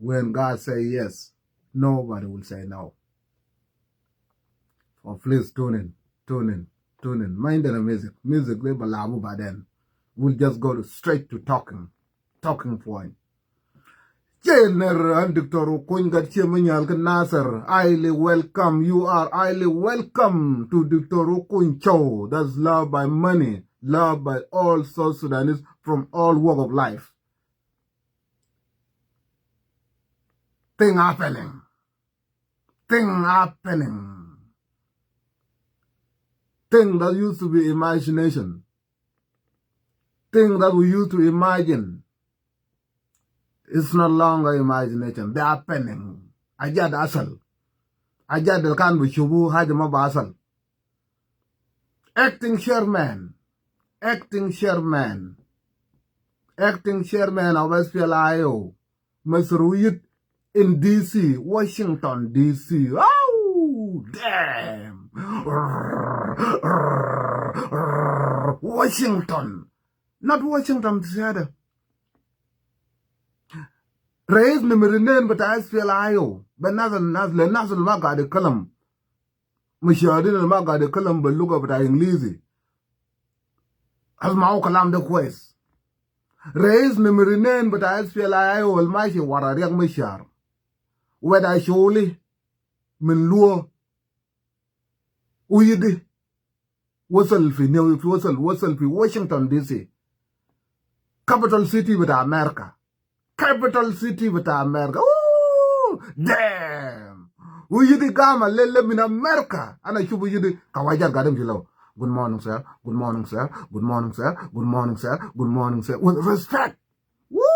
When God say yes, nobody will say no. Oh, please tune in, tune in, tune in. Mind the music. Music, they balabu by then. We'll just go straight to talking point. General Dr. Okunga Chemanyal Nasser, highly welcome. You are highly welcome to Dr. Okun Show. That's love by money, love by all South Sudanese from all walk of life. Thing happening. Thing happening. Thing that used to be imagination. Thing that we used to imagine. It's no longer imagination. They're happening. Ajad asal. Ajad el kan bishubu hajama basal. Acting chairman of SPLIO. Mr. Ruac in DC, Washington, DC. Oh, damn. Washington. Not Washington, the Raise Nimirinen, but I feel IO. But Nazal Maga de Column. Mishadin Maga de Column, but look up at English. As Mao Kalam the Quest. Raise Nimirinen, but I feel IO, Almighty Warariak Mishar. Whether I surely Minlua Uyidi Wasselfi, New York, Wasselfi, Washington, DC. Capital city with America. Capital city with America. Ooh, damn. Uyidi Gama, let me in America. And I should be the Kawaja Gadam Jilo. Good morning, sir. Good morning, sir. Good morning, sir. Good morning, sir. Good morning, sir. With respect. Woo!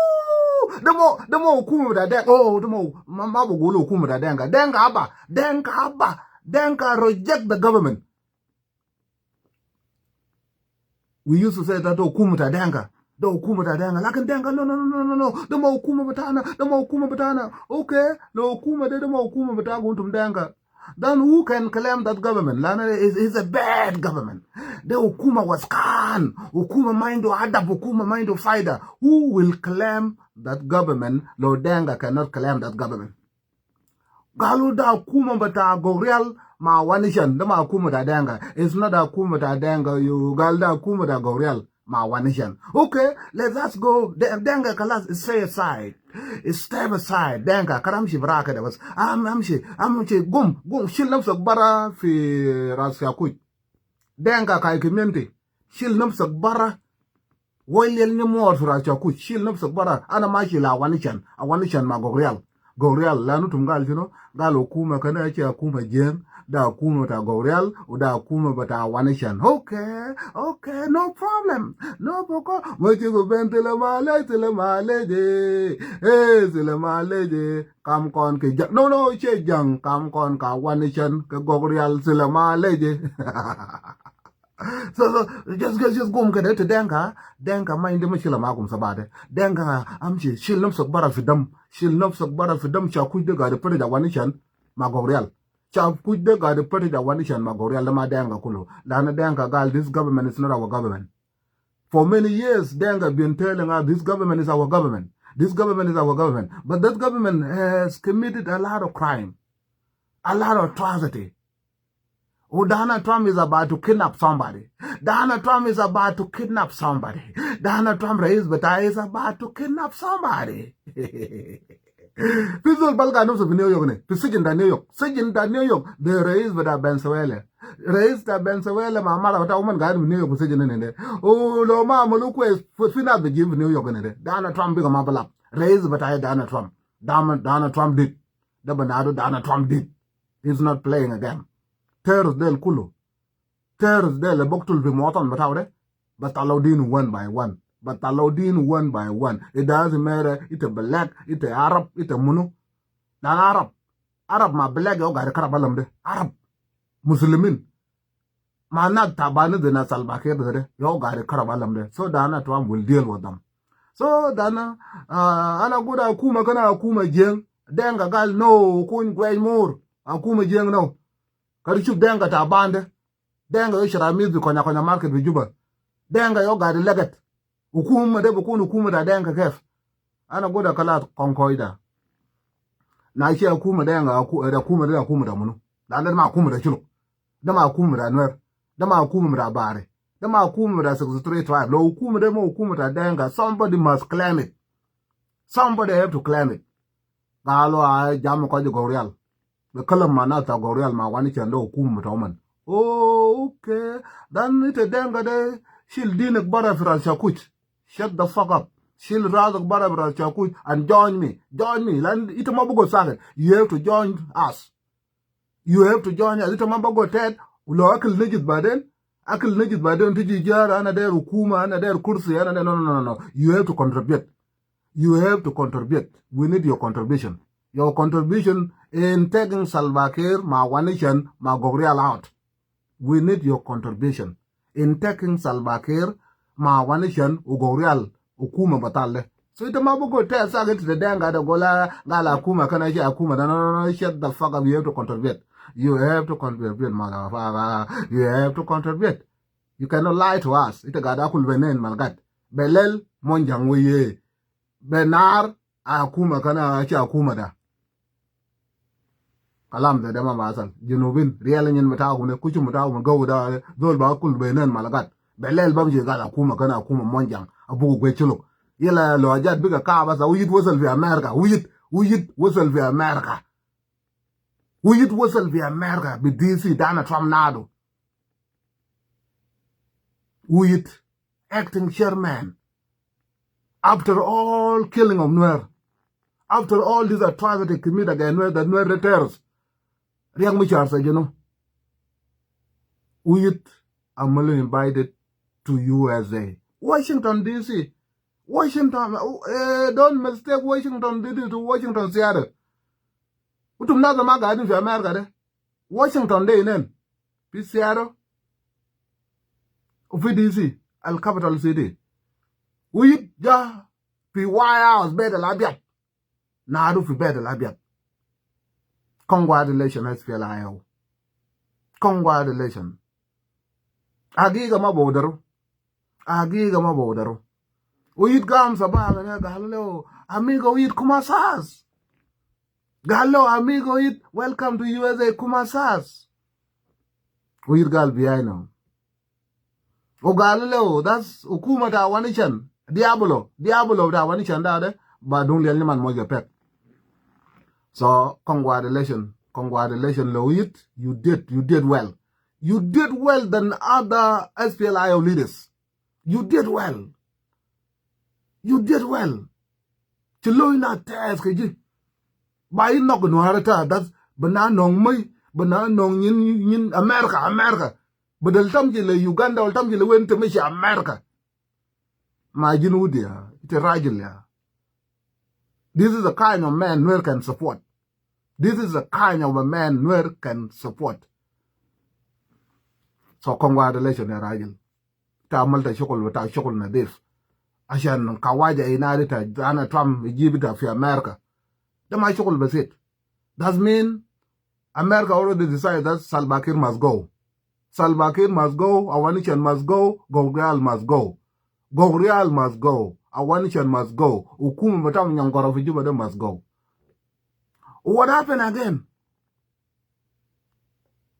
The more Kuma da oh, the more Mabu Gulu Kuma da Denga. Denga reject the government. We used to say that Kuma da Denga. The Okuma Denga, like Denga, no. The more Okuma Batana. Okay, the Okuma, the more Okuma Bataguntum Denga. Then who can claim that government? Lana is a bad government. The Okuma was Khan. Okuma mind to Adab, Okuma mind to fighter. Who will claim that government? Lord Denga cannot claim that government. Galuda Okuma Bata Gorial. Ma wanishan, the ma Okuma Denga. It's not a Okuma Denga, you Galda Okuma Gorial. Ma wanishan. Okay, let's go. Denga kalas stay aside. Step aside. Denga karamshi braka da was. Amshi gum shil namsak bara fi rasya kuj. Denga kai community. Shil namsak bara. Wailel ni more fi rasya kuj. Shil namsak bara. Ana mashi la wanishan. A wanishan ma gorial. Gorial lanu tumgal you galo kuma kana yace akuma jen. Da kuma ta Gorial, da kuma bata wanishan. Okay, no problem. No problem. Mochigo ben telemale kam kon ke jang. No, che jang kam kon ka wanishan ke Gorial telemale. So just go mkade to Denga mind the machila magum sabade. Denga amchi shil nom sok bara fidam chakuj de ga de pere da wanishan ma Gorial. Chav kuj de ga de pete da wanishan magorial lama denga kulo. Lana denga gal, this government is not our government. For many years, denga been telling us this government is our government. This government is our government. But that government has committed a lot of crime. A lot of atrocity. Oh, Donald Trump is about to kidnap somebody. Donald Trump is about to kidnap somebody. Donald Trump is about to kidnap somebody. Pizol balga no of New York ne. Sijin da New York. The raise with a Bensuela. Raise the Bensuela, mamma, but a woman guy in New York sijin in there. Oh, no, mamma, look where Fina the give New York in there. Donald Trump big a marble up. Raise but I Donald Trump. Donald Trump did. The Bernardo Donald Trump did. He's not playing again. Terrors del Kulu. Terrors del Boktul Bimotan, but Alaudin one by one. But Alaudin one by one. It doesn't matter. It's a black, it's a Arab, it's a Munu. Nan Arab ma black yo gari karabalam de. Arab. Muslimin. Ma not tabana de na salbakir de. Yo gari karabalam de. So Dana Trump will deal with them. So Dana, ana guda akuma kana akuma jeng. Denga gal no, kun gway more. Akuma jeng no. Karichu denga tabande. Denga yo shiramizu konya market vijuba. Denga yo gari legat. Ukuma de bukun ukuma da denga kef. Ana goda kalat konkoida. na shi akuma denga da kuma da munu da ma kuma da chulo da ma kuma da Nuer da ma kuma da bare da ma kuma da 63 tribe lo kuma da ma kuma da denga somebody must claim it. Somebody have to claim it. Galo a jam ko je gorial. The kalam manata gorial ma wani chando hukumu toman. Oh, okay. Then it denga de she'll dinek bara fra chakuch. Shut the fuck up. She'll rather bara fra chakuch and join me. Join me. Lan ita mabugo sage. You have to join us. You have to join us. Ita mabugo ted. Ulo akil nejit baden. Akil nejit baden tiji jara ana der hukuma ana der kursi ana der no. You have to contribute. You have to contribute. We need your contribution. Your contribution in taking Salva Kiir, ma Wanishan, ma Gogrial out. We need your contribution in taking Salva Kiir, ma Wanishan, Ugorial, Ukuma Batale. So it's a mabuko tell Saget to the Danga, the Gola, Gala Kuma, Kanaja Akuma, no, shut the fuck up. You have to contribute. You have to contribute, motherfucker. You have to contribute. You cannot lie to us. It's a Gadakul Venen, Malgat. Belel, Monjang, we Benar akuma kana acha akuma da kalam da dama basal junubin riyal nyen mata ne kuchu mata mu gawda dol ba kul benen malagat belel bam je gala akuma kana akuma monjang abu gwe chulo yela lo ajat biga ka basa wuyit wasal fi america wuyit wasal fi america wuyit wasal fi america bi DC dana Trump nado wuyit acting chairman. After all killing of Nuer, after all these atrocities committed against Nuer, the Nuer returns. Riang Michar said, you know, we are invited to USA. Washington, D.C. Washington, don't mistake Washington, D.C. to Washington, Seattle. Utum na zama ga adin fi America de. Washington de inen. Fi Seattle. Ufi D.C. Al capital city. We ja fi White House better labiat. Na do fi better labiat. Congratulations SPLIO. Congratulations. Agiga mabodaro. Agiga mabodaro. We gam sabaga na gallo amigo it kumasas. Gallo amigo it welcome to USA kumasas. We gal behind. O gallo that's ukuma ta wanishan. Diablo da wanishan da de ba dun le man mo pet. So congratulations Louis, you did well. You did well than other SPLIO leaders. You did well. Chilo na test keji. Ba yin nok no harata that's bananong mai bananong yin America. Badal tam jile Uganda or tam jile went to Misha America. Majin udia, it's a rajil. This is the kind of man Nuer can support. This is the kind of a man Nuer can support. So congratulations, rajil. Ta malta shokol na this. Ashan kawaja inarita Donald Trump jibita fi America. Dama shokol basit. That mean America already decided that Salva Kiir must go. Salva Kiir must go, Awanishan must go, Gogrial must go. Gogrial must go, Awanishan must go, Ukumu Batam Nyangora Fijuba must go. What happened again?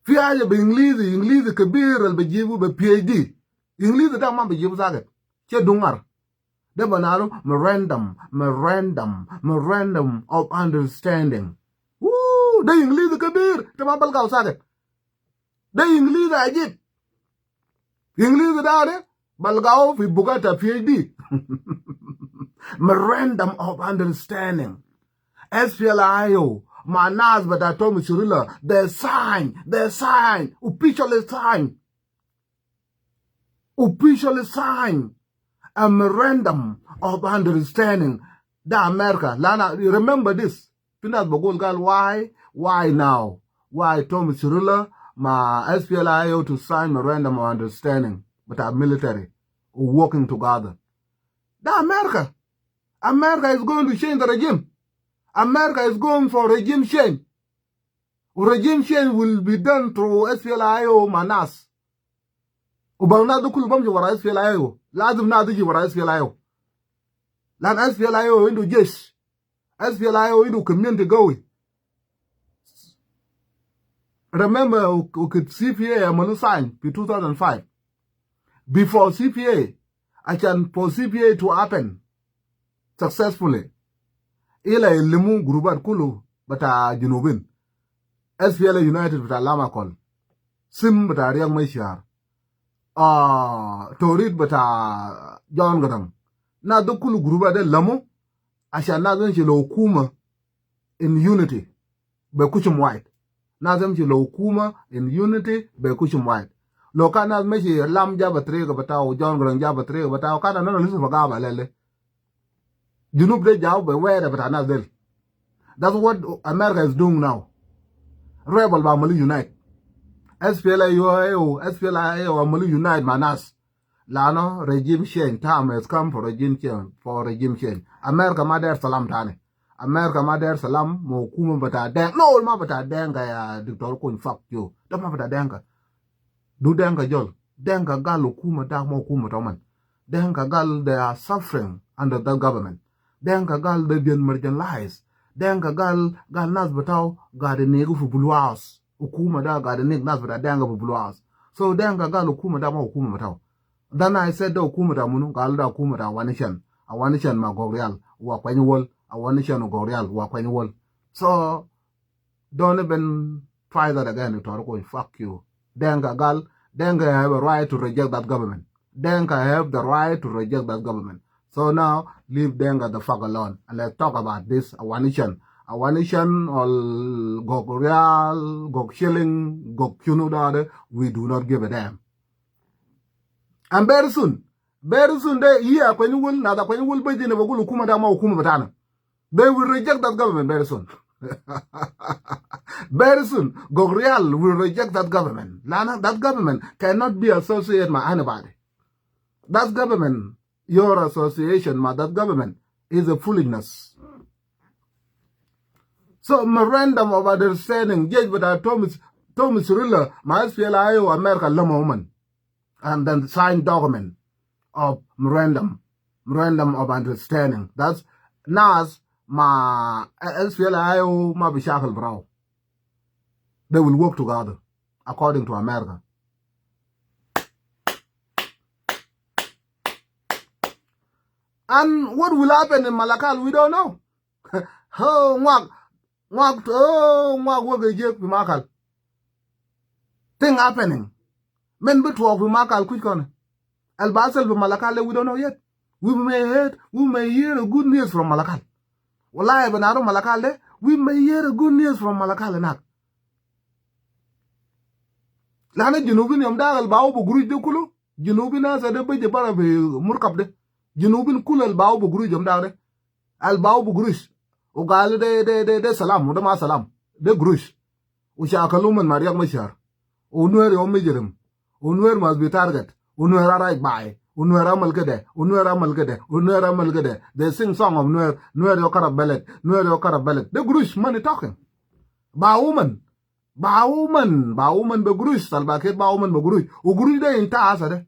Fiaja be English Kabir al Bejibu be PhD. English the Dama Bejibu Saget. Che Dungar. The Banaro memorandum of understanding. Woo! The English Kabir, the Mabal Saget. The English ajit. English dare balgao fi bugata PhD. Memorandum of understanding. SPLIO. Manas but Atomi Surila. They sign. Officially sign. A memorandum of understanding. The America. Lana, remember this. Pinas Bogolgal, why now? Why Tommy Surila? Ma SPLIO to sign memorandum of understanding with our military working together. The America is going to change the regime. America is going for regime change. Regime change will be done through SPLIO Manas. Ubangna dukul bamji wara SPLIO. Lazim na duji wara SPLIO. Lan SPLIO into jesh. SPLIO into community gowi. Remember, CPA Amalu signed in 2005. Before CPA, for CPA to happen successfully, ila limu grubat kulu bata junubin. SPLA United bata lama call. Sim bata riang maishar. Torit bata John Gadam. Na dukulu gruba de lamu, asha nazem chilo kuma in unity. Be kuchum white. Nazem chilo kuma in unity be kuchum white. Loka naz mechi lam jaba trega batao, John Gadam jaba trega batao, kada nana lisu bagaba lele. Junub de jao be where bata nazel. That's what America is doing now. Rebel ba Mali unite. SPLA UAO, SPLA Mali unite manas. Lano regime change. Time has come for regime change. America mader salam tane. America mader salam mo kuma bata deng. No ma bata denga ya Dr. Kun fuck you. Don't ma bata denga. Do denga jol. Denga gal kuma da mo kuma toman. Denga gal they are suffering under the government. Denga gal they been marginalized. Denga gal nas batao gade negu fu buluas. Ukuma da gade neg nas bata denga fu buluas. So denga gal ukuma da mo ukuma batao. Then I said the Kumata Munu, Galda Kumata, Wanishan Magorial, Wakanyual, Awanishan Gorial, Wakanyual. So don't even try that again, Toroko, fuck you. Denga Gal, Denga have a right to reject that government. Denga have the right to reject that government. So now leave Denga the fuck alone and let's talk about this Awanishan. Awanishan or Gorial, Gok Shilling, Gok Kunudade, we do not give a damn. And very soon they here when you will not when you will be in a batana. They will reject that government very soon. Very soon, Gogrial will reject that government. Lana, that government cannot be associated with anybody. That government, your association with that government is a foolishness. So memorandum of understanding, judge but Thomas Ruler, my SPLIO America Lama woman. And then signed document of memorandum of understanding. That's NAS ma SPLIO ma bishakal bro. They will work together according to America. And what will happen in Malakal, we don't know. Thing happening. Men be talk with Makal quick on. Al Basel with Malakal, we don't know yet. We may hear a good news from Malakal. Well, I have an Aro Malakal, we may hear a good news from Malakal and that. Lana Junubin Yamda Bao Guru Dukulu, Junubina said the Baja Barabi Murkabde, Junubin Kul al Bao Guru Jamdare, Al Bao Grush, Ogal de Salam, Udama Salam, de Grush, Ushakalum and Maria Mashar, Unuer Omijirim. Nuer must be target. Nuer right by. Nuer Amalgade. They sing song of Nuer Yokara Bellet. The Grush money talking. Bauman be Grush, Salbaket Bauman be Grush. Ugru de in Tazade.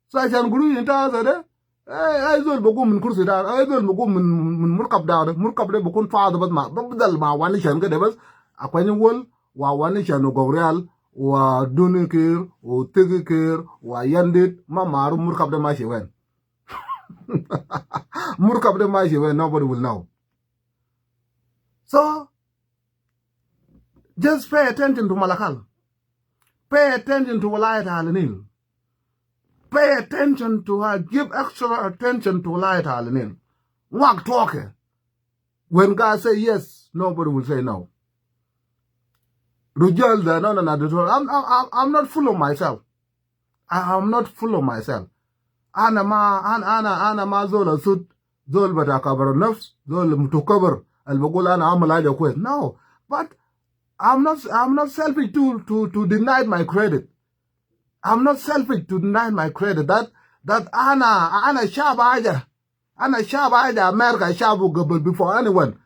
Such an Guru in Tazade. I will begum in Kursida. I will begum in Murkab Dada. Murkab de Bukun father, but my Babdal Wanishan Gadevas. A penny wool, Wanishan Gorial. Wa dunikir, wa tigikir, wa yandit, mamaru murkab de mashi wen. Murkab de mashi wen, nobody will know. So, just pay attention to Malakal. Pay attention to Walayat Al-Nil. Pay attention to her, give extra attention to Walayat Al-Nil. Walk talking. When God say yes, nobody will say no. Rujal, I'm not full of myself. I'm not full of myself. Ana ma zola sud zol bata kabar nafs zol mutukabar al bagul ana amal haja kwez. No, but I'm not selfish to deny my credit. I'm not selfish to deny my credit. That ana shaba haja America shabu gabal before anyone.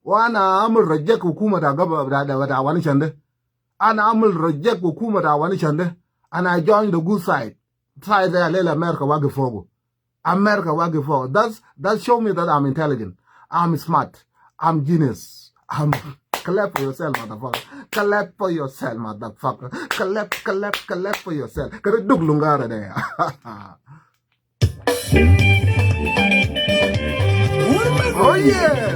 Wana amul reject hukuma da gaba da wani shande. And I will reject Ukuma Wanishande, and I join the good side. Try there, let America wagi forgo. America wagi forgo. That show me that I'm intelligent. I'm smart. I'm genius. Clap for yourself, motherfucker. Clap for yourself, motherfucker. Clap for yourself. Kare duk lungara there. Oh yeah.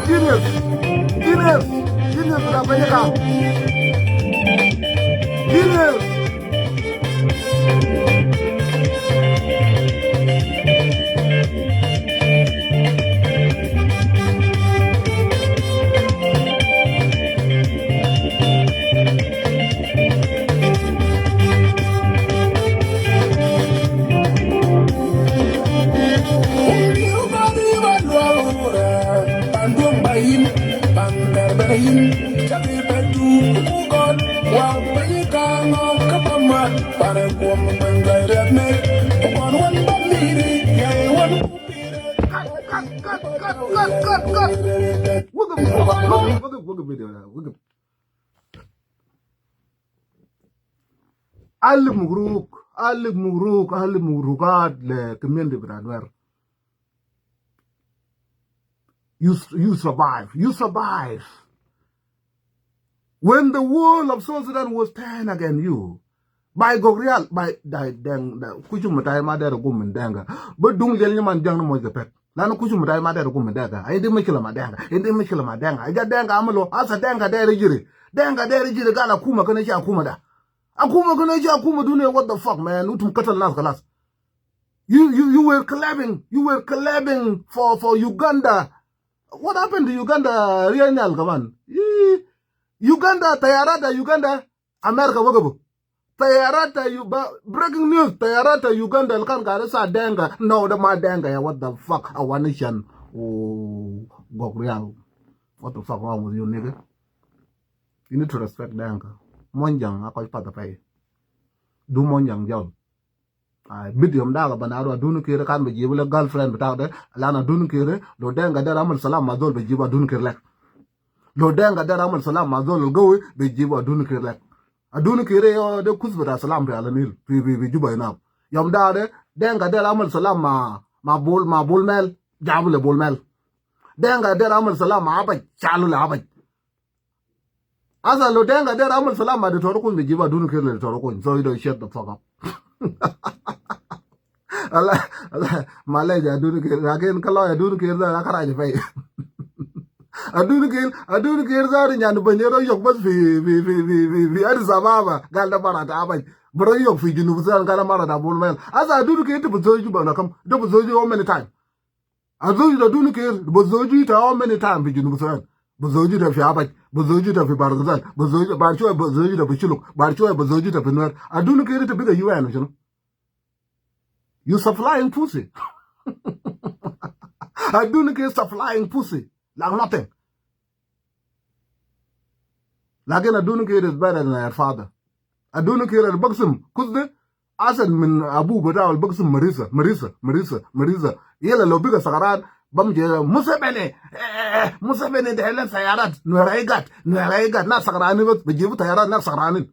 Genius. Al Mugruk, le community brother. You survive. When the world of South Sudan was turned against you, by Gogrial, by dang, Kuchumatai Mother Gumendanga, but don't tell you man young was the pet. Lana Kuchumatai Mother Gumendanga, I didn't make Madanga, I didn't make Madanga, I got Danga Amalo, as a Danga Derigi, Danga Derigi, Gala Kuma Ganesha Kumada. Akuma Ganesha Kuma Dunia, what the fuck, man? Utum Katalas. You were collabing for Uganda. What happened to Uganda? Rianyal, come on. Uganda, Tayarata, Uganda, America, Wagabu. Tayarata, breaking news, Tayarata, Uganda, Kangarasa, Danga, no, the Madanga, what the fuck, a one nation, oh, Gogrial. What the fuck wrong with you, nigga? You need to respect Danga. Monjang, I call it part of pay. Do Monjang job. I bid him down, but now I don't care, can't be a girlfriend without it. Lana don't care, no Danga, there, I'm Salam, Mazol, but Jiba don't care. Lo denga der amal salam mazol go be jiba dunu kire adunu kire yo de kusbara salam be alanil bi juba ina yam daade denga der amal salam ma bol mel jabule bol mel denga der amal salam ma ba chalu la ba asa lo denga der amal salam ma de toro kun be jiba dunu kire de toro kun so you don't shut the fuck up Allah malaja dunu kire again kala dunu kire da kara je fay adunu kir zari nyan banyero yok bas fi Addis Ababa galda barata abaj bro yok fi Junub Sudan gala marata bolmel asa adunu kir to bozoju bana kam do bozoju how many time adunu kir bozoju ta how many time fi Junub Sudan bozoju da fi abaj bozoju da fi Barzan bozoju barcho bozoju da fi Chuluk barcho bozoju da fi Nuer adunu kir to be the UN you know you supplying pussy adunu kir supplying pussy like nothing. Lakin adunu kir is better than her father. Adunu kir al-Baksum, kuzde, asad min abu bata al-Baksum Marisa. Yela lobiga sakaran, bamje, Museveni de helen sayarat, nueraigat, na sakarani bat, bejibu tayarat na sakaranin.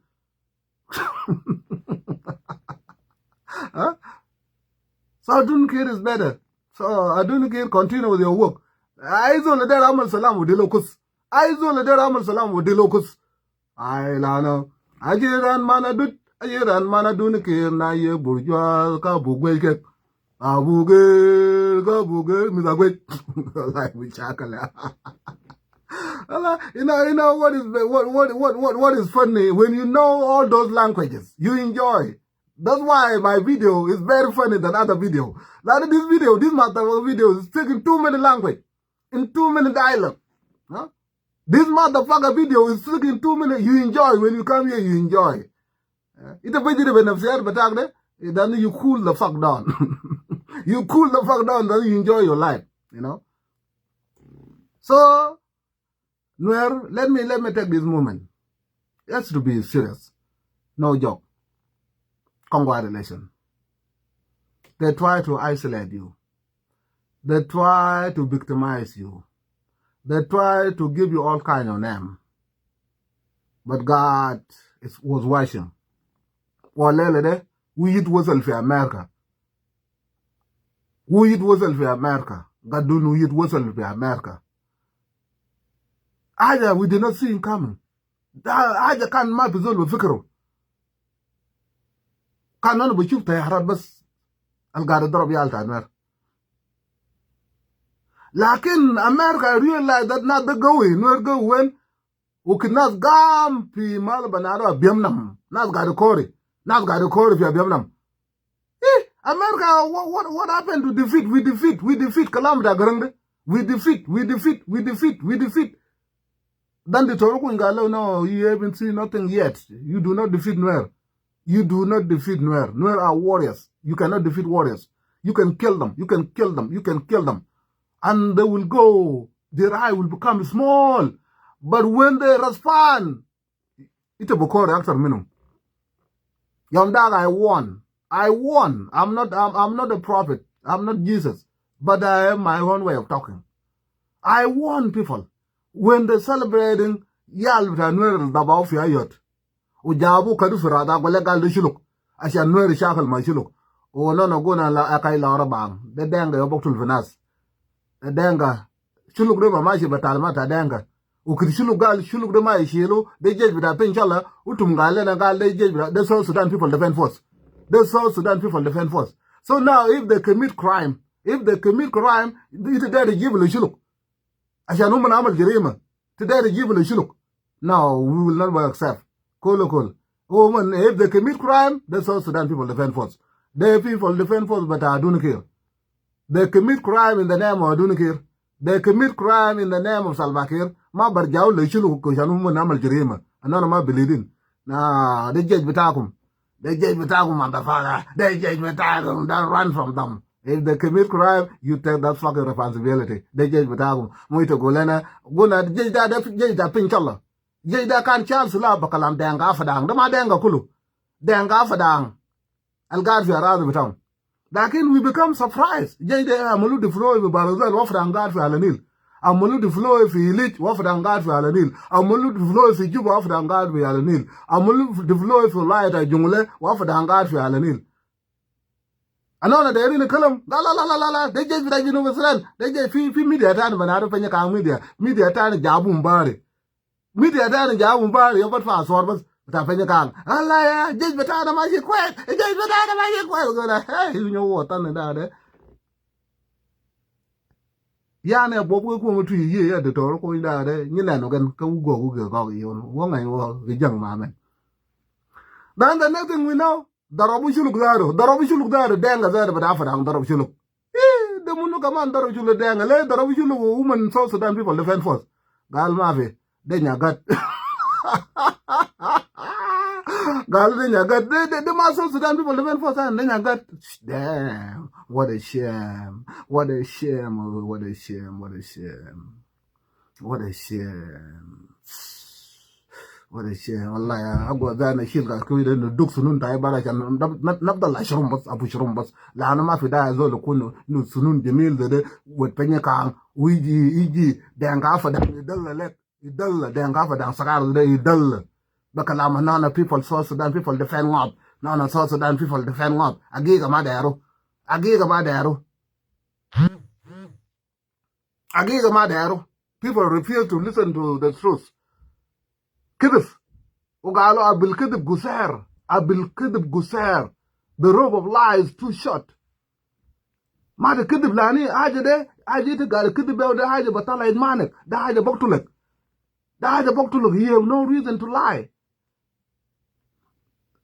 So adunu kir is better. So adunu kir continue with your work. Aizo le der amal salam wo dilokus. Ai lana. Ajiran mana dun kir na ye burjwa ka bugwe ke. Bugwe mi da gwe. Like we chakala. You know what is funny when you know all those languages, you enjoy. That's why my video is very funny than other video. Like this matter video is taking too many language. In 2 minute dialogue. Huh? This motherfucker video is in 2 minutes. You enjoy. When you come here, you enjoy. It's a vegetable of share, but then you cool the fuck down. You cool the fuck down, then you enjoy your life. You know? So, Nuer, let me take this moment. Just to be serious. No joke. Congo relation. They try to isolate you. They try to victimize you. They try to give you all kind of name. But God was watching. Walele we it wasn't for America. We it wasn't for America. God do know it wasn't for America. Aja, we did not see him coming. Aja kan ma bizol بفكره. كان أنا بشوف طيارات بس القاعد يضرب يالتا أمريكا. لكن أمريكا realize that not the going. Nuer go when وكن ناس قام في مال بنارو بيمنم. ناس قاعد يكوري. ناس قاعد يكوري في بيمنم. America, what happened to defeat? We defeat Kalam da Garang. We defeat. Then the Toroku in Galo, no, you haven't seen nothing yet. You do not defeat Nuer. You do not defeat Nuer. Nuer are warriors. You cannot defeat warriors. You can kill them. And they will go, their eye will become small. But when they respond, it's a Boko reactor minimum. Yamdag, I won. I'm not a prophet. I'm not Jesus. But I have my own way of talking. I warn people. When they're celebrating, Yal Nuer Dabao fi ayot. Ujabu kadu firada wala gal de shuluk. Asha Nuer shakal ma shuluk. O no gona la akai la rabang. De denga yobok tul finas. De denga shuluk de ma shi batalmata denga. Ukir shuluk de ma shilu. De jej bida penchala. Utum gale na gal de jej bida. The South Sudan People Defense Force. So now if they commit crime, it's there to give a shuluk. Asha no man amal jirima. Today to give a shuluk. No, we will not accept. Cool. Oh man, if they commit crime, the South Sudan People Defense Force. They people defense force, but I don't care. They commit crime in the name of Adunakir. They commit crime in the name of Salva Kiir. Ma barjaw le shulu ko janu mo namal jirima. Anana ma bilidin. Na they judge bitakum. Motherfucker. They judge bitakum. Don't run from them. If they commit crime, you take that fucking responsibility. They judge bitakum. Moito golena. Guna judge da pinchala. Judge da kan chance la bakalam denga afadang. Dama denga kulu. Denga afadang. Algar fi aradu bitam. Lakin we become surprised. Jay amulu di flow fi Barazal wafda angar fi Alanil. Amulu di flow fi Ilich wafda angar fi Alanil. Amulu di flow fi Juba wafda angar fi Alanil. Amulu di flow fi Laita Jungle wafda angar fi Alanil. Anona de rin kalam la de jay fi jinu wasran de jay fi media tan banaro penya ka media tan jabu mbare. Media tan jabu mbare yobat fa aswar bas ta fanya kang Allah ya jej beta da ma shi kwet gona hey you know what tan da de ya ne bobu ko mutu yi ya de to ko da de ni na no gan ka ugo go yon wo ngai wo jang ma men. Then the next thing we know darabu shuluk daro denga zaro bada fa dang darabu shuluk de munu kaman darabu shuluk denga le darabu shuluk woman South Sudan People Defense Force gal ma fe de nyagat the South Sudan People Defense Force and then I got damn, what a shame. Allah, I go there and he's got to the Dukes Sunun Taibarak and not the Lashrumbas, Abu Shrumbas, Lana Mafida as well, Kuno, Sunun Jamil, with Penyakang, Ouiji, Dangafa, Idella, Dangafa, Dan Sakar, Idella. Bakalam nana people South Sudan People defend up. Nana South Sudan People defend up. Agiga madero. People refuse to listen to the truth. Kidif. Ugalo abil kidif guser. The rope of lies too short. Mada kidif lani aje te gare kidif bew de haje batala idmanek. Da haje boktulek. You have no reason to lie.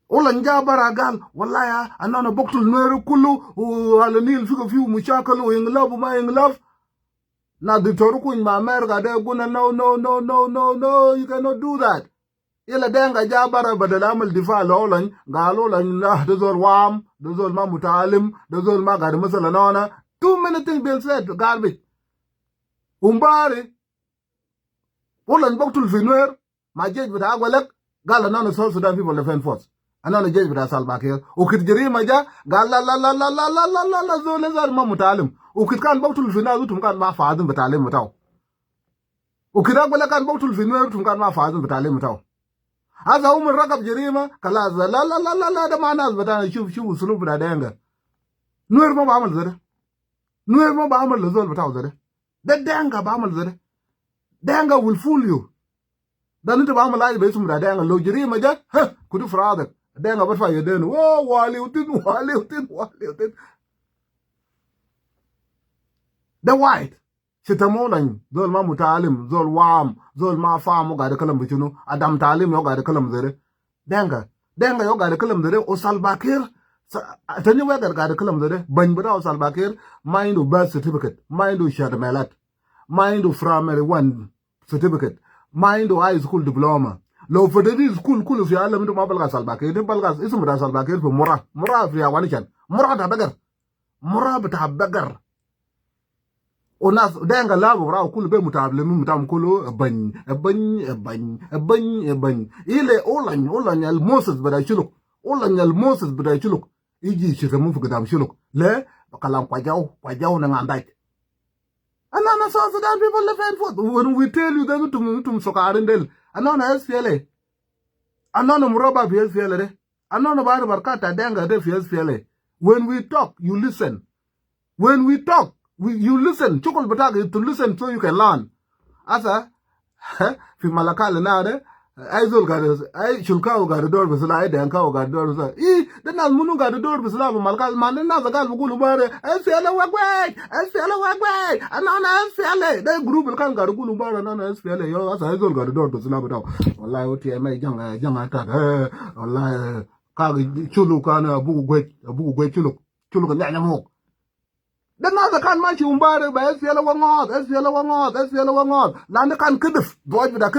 Ola njabara gal wallahi anana boktul Nuer kulu halanil fiu mushakalu in love na the toruku in America they gonna no you cannot do that. Ila denga jabara badala amal difa lolan galolan la dozol wam dozol ma mutalim dozol ma gad masala nona too many things being said garbage umbari Ola boktul fi Nuer ma jej bita agwalek gal anana South Sudan People Defense Force anana jej bita Salva Kiir ukit jirima ja gal la zol ma mutalim ukit kan boktul fi nazu tum kan ma faadin bitalim bitaw وكده أقول لك أنا بقتل في نوير تمكن ما فاهم بتعلم بتاعه هذا هو من ركب جريمة خلاص لا لا لا لا لا ده ما ناس بتاعنا شوف أسلوب بتاع دينجا نوير ما بعمل زي ده نوير ما بعمل لزول بتاعه زي ده دينجا بعمل زي ده دينجا will fool you ده أنت بعمل أي باسم بتاع دينجا لو جريمة جا ها كده فرادك دينجا برفع يدين والي وتين ده وايد شتمولن زول ما متعلم زول وام زول ما فاهم وقاعد يتكلم بشنو ادم تعلم يقعد يتكلم زي دنگا يقعد يتكلم زي وسالباكير تاني وقت قاعد يتكلم زي بن بتاع وسالباكير ما عنده بيرث سيرتيفيكت ما عنده شهاده ميلاد ما عنده فرامري 1 سيرتيفيكت ما عنده هاي سكول دبلومه لو فتدي سكول كله في عالم انت ما بلغ سالباكير ده بلغ اسم بتاع سالباكير في مرا في اوانيشان مرا بتاع بقر وناس دينغا لابو براو كل بي متعلمين متام كله بن إلى أولان الموسس بدا شلوك أولان الموسس بدا شلوك يجي شتمو في قدام شلوك لا كلام قجاو نعندك أنا South Sudan people live in foot when we tell you that to sokarin del أنا SPLA أنا مرابا في SPLA أنا بار بركات دينغا ده في SPLA when we talk you listen when we talk you listen chukul batag to listen so you can learn asa fi malakal na de ay zol ga ay shulka ga dor bisla ay dan ka ga dor sa dan nas munu ga dor bisla malakal man na zagal bugulu bare ay fela wagway ana fela de group kan ga gulu bare na fela yo asa ay zol ga dor bisla bataw wallahi oti ay jang ta wallahi ka chulu kana bugu gwe chulu ka nyanya mo dan na kan ma shi umbare ba SPLA wangot lan kan kedif doj bida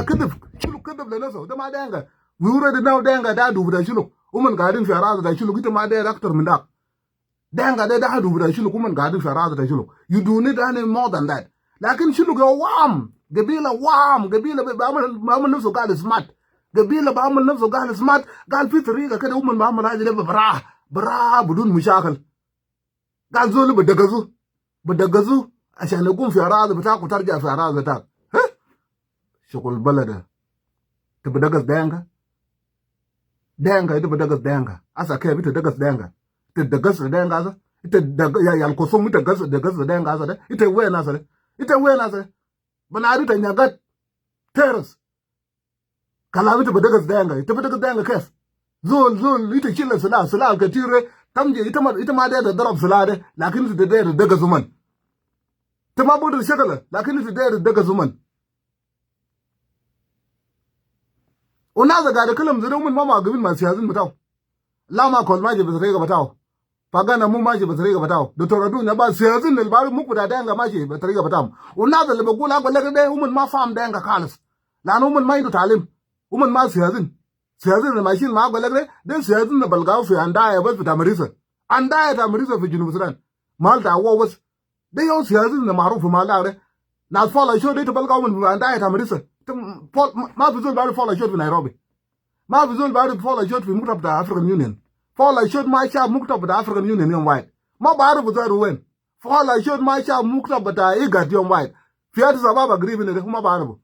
kedif shulu kedif le naso da ma denga we already know denga da du bida shulu umman gadin fi araza da shulu gita ma da actor min da denga da du bida shulu umman gadin fi araza da shulu you do need any more than that lakin shulu go gabila ba amal nafsu gal smart gabila ba amal nafsu gal smart gal fi tariqa kada umman ba amal haji da bra بدون مشاكل قال زول بدقزو عشان يقوم في أراضي بتاعك وترجع في أراضي بتاعك ها شغل بلد تبي دقز دينغا يتبي دقز دينغا أسا كيف يتدقز دينغا تدقز دينغا أسا يا القصوم يتدقز دينغا أسا ده يتوين أسا بنادي تنياقات تيرس كلام يتبي دقز دينغا كيف زول يتشيل سلاح كتير تمجي يتما ده ضرب سلاح لكن انت ده دقه زمن تما بود الشغله لكن انت ده دقه زمن وناس قاعد يتكلم زي من ما قبل ما سياسين بتاعه لا ما كل ما جي بطريقه بتاعه فاغانا مو ماشي بطريقه بتاعه دكتور دون يبقى سياسين اللي بعد مو بتاع دنگا ماشي بطريقه بتاعه والناس اللي بقول اقول لك ده هم ما فاهم دنگا خالص لانه هم ما عنده تعليم هم ما سياسين الماشين ما اقول لك ده سياسين بلغاو في عندها بس بتاع مريسه في جنوب السودان مالتا هو بس ده يو سياسين معروف مالتا ده ناس فولا شو ده بلغاو من عندها مريسه ما في زول بعد فولا شو في نيروبي ما في زول بعد فولا شو في مكتب بتاع افريكان يونيون فولا شو ما شاف مكتب بتاع افريكان يونيون يوم واحد ما بعرف زاد وين فولا شو ما شاف مكتب بتاع ايجاد يوم واحد في هذا سبب قريب ده ما بعرفه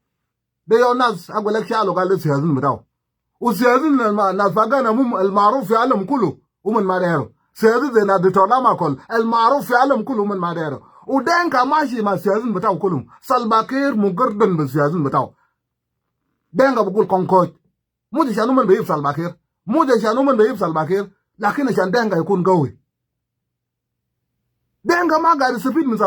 ده يو ناس اقول لك شالو قال سياسين بتاعه وسياسين ناس فاغانا المعروف في العالم كله ومن ما دايره سياسين زي ناس دكتور ما كل المعروف في العالم كله ومن ما دايره ودنكا ماشي مع السياسين بتاعه كلهم سلباكير مقردن بالسياسين بتاعه دنكا بقول كونكوت مو دي شانو من بيجيب سلباكير لكن عشان دنكا يكون قوي دنكا ما قاعد يستفيد من